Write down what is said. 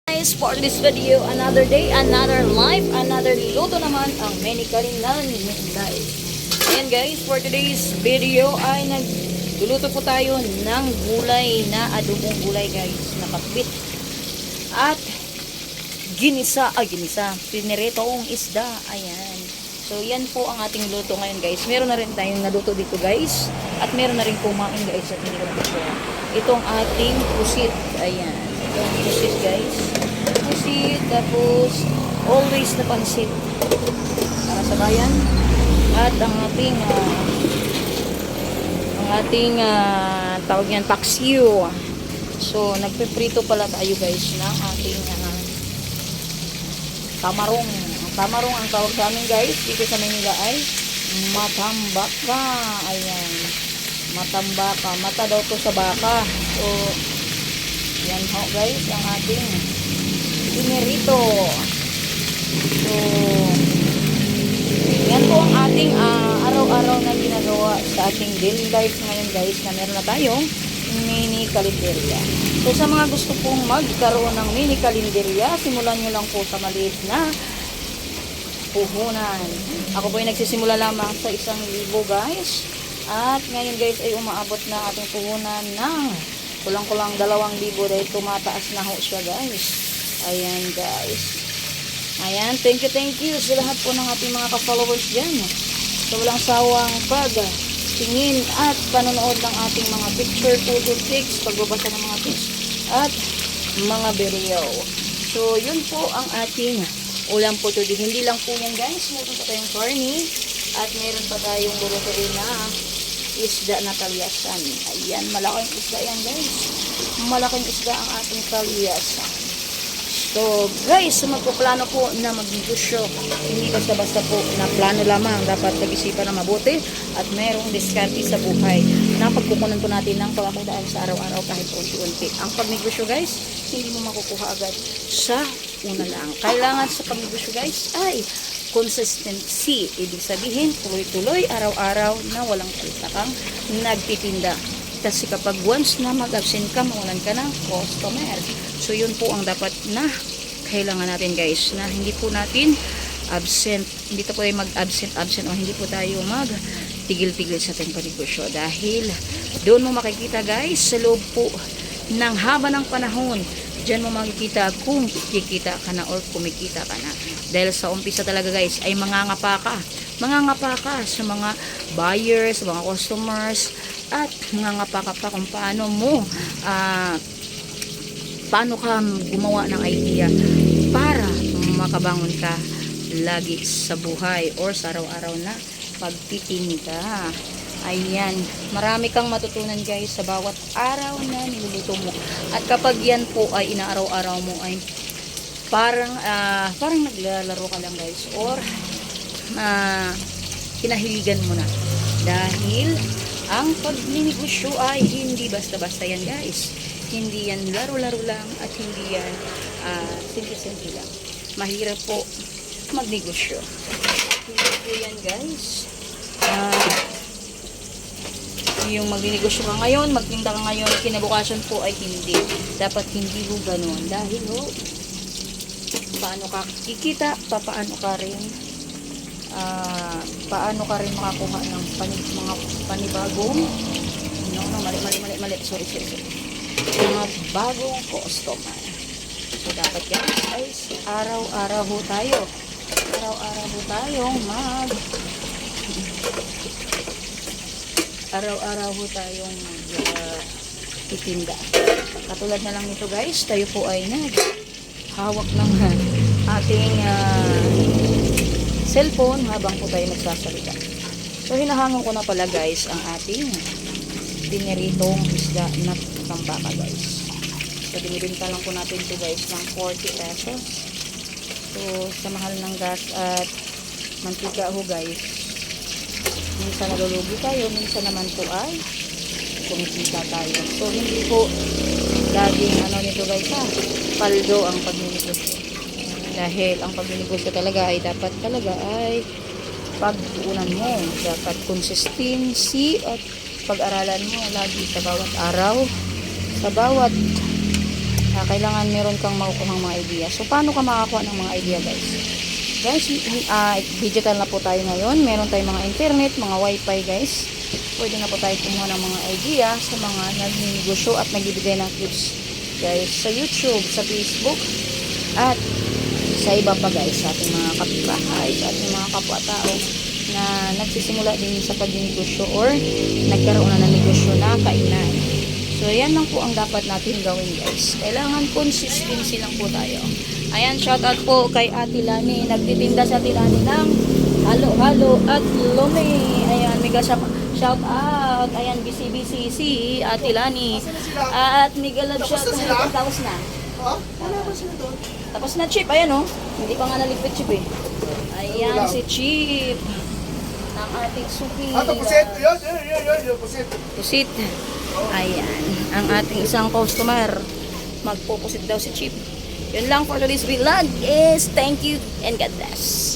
Guys, for this video, another day, another life, another luto naman ang Menikalinan Minday. Ayan guys, for today's video ay nagluluto po tayo ng gulay na adobong gulay guys, nakapit at ginisa, piniritong isda. Ayan. So yan po ang ating luto ngayon guys. Meron na rin tayong naluto dito guys at meron na rin kumain guys at hindi ko na gusto. Itong ating pusit. Ayan. Itong pusit guys. Pusit, tapos always na pansit para sa bayan. At ang ating tawag yan paksiw. So nagpiprito pala tayo guys ng ating tamarong. Tamarong ang tawag sa amin guys dito sa Manila ay matambaka. Ayan, matambaka, mata daw to sa baka. So yan ho guys ang ating pinirito. So yan po ang ating araw-araw na ginagawa sa ating daily life ngayon guys, na meron na tayong mini kalenderya. So sa mga gusto pong magkaroon ng mini kalenderya, simulan nyo lang po sa maliit na puhunan. Ako po ay nagsisimula lamang sa 1,000 guys. At ngayon guys ay umaabot na ating puhunan ng kulang-kulang 2,000 dahil tumataas na ho siya guys. Ayan guys. Ayan, thank you sa lahat po ng ating mga ka-followers dyan. So walang sawang tingin at panonood ng ating mga picture, photo, pics, pagbabasa ng mga pics at mga video. So yun po ang ating ulam po today. Hindi lang po yan guys, meron pa tayong corny at meron pa tayong lutuin na isda na talyasan. Ayan, malaking isda yan guys. Malaking isda ang ating talyasan. So guys, magpaplano po na magnegosyo. Hindi basta-basta po na plano lamang. Dapat pag-isipan na mabuti at merong diskarte sa buhay na pagkukunan po natin ng pagkakudaan sa araw-araw kahit unti-unti. Ang pagnegosyo guys, hindi mo makukuha agad sa una lang. Kailangan sa pagnegosyo guys ay consistency. Ibig sabihin, tuloy-tuloy, araw-araw na walang kalita kang nagtitinda. Kasi kapag once na mag-absent ka, mawalan ka ng customer. So yun po ang dapat na kailangan natin guys, na hindi po natin absent, hindi po tayo mag-absent o hindi po tayo mag-tigil-tigil sa ating pagnegosyo. Dahil doon mo makikita guys, sa loob po ng haba ng panahon, diyan mo makikita kung kikita ka na or kumikita ka na. Dahil sa umpisa talaga guys ay mangangapa ka sa mga buyers, mga customers, at mangangapa ka pa kung paano ka gumawa ng idea para makabangon ka lagi sa buhay or sa araw-araw na pagtitinda. Ayan, marami kang matutunan guys sa bawat araw na niluluto mo. At kapag yan po ay inaaraw-araw mo ay parang naglalaro ka lang guys, or kinahiligan mo na. Dahil ang pagninegosyo ay hindi basta-basta yan guys. Hindi yan laro-laro lang at hindi yan simple-simple lang. Mahirap po magnegosyo. Hindi po yan guys. Yung magninegosyo ka ngayon, magtinda ka ngayon, kinabukasan po ay hindi. Dapat hindi ho ganun. Dahil paano ka kikita, paano ka rin makakuha ng mga panibagong mali, sorry. Mga bagong customer. So dapat guys, araw-araw ho tayong titinda. Katulad na lang nito guys, tayo po ay hawak ng ating cellphone habang po tayo nagsasalita. So hinahangon ko na pala guys ang ating piniritong isda na tambaka guys. So binibenta lang po natin ito guys ng 40 pesos. So sa mahal ng gas at mantika ho guys, minsan nalulugi tayo, minsan naman po ay kumikita tayo. So hindi po laging nito guys paldo ang pagninegosyo. Dahil ang pagninegosyo talaga ay dapat talaga ay pagtuunan mo. Dapat consistency at pag-aralan mo lagi sa bawat araw, sa bawat kailangan meron kang makukuhang mga idea. So, paano ka makakuha ng mga idea, guys? Guys, digital na po tayo ngayon. Meron tayong mga internet, mga wifi, guys. Pwede na po tayo kumuha ng mga idea sa mga nagnegosyo at nagbibigay ng tips, guys, sa YouTube, sa Facebook, at sa iba pa, guys, sa ating mga kapitbahay, sa ating mga kapwa-tao na nagsisimula din sa pagnegosyo or nagkaroon na ng negosyo na kainan. So, yan lang po ang dapat natin gawin, guys. Kailangan consistency lang po tayo. Ayan, shoutout po kay Ate Lani. Nagtitinda sa Ate Lani ng halo-halo at lumi. Ayan, mega shoutout. Ayan, busy si Ate Lani. At mega love shoutout. Tapos na. Wala ba sila doon? Tapos na, Chip. Ayan, oh. Hindi pa nga naligpit, Chip, eh. Ayan, si Chip. Ng ating suki. Pusit. Yun, pusit. Pusit. Ayan. Ang ating isang customer. Magpupusit daw si Chip. Yun lang for today's vlog is thank you and God bless.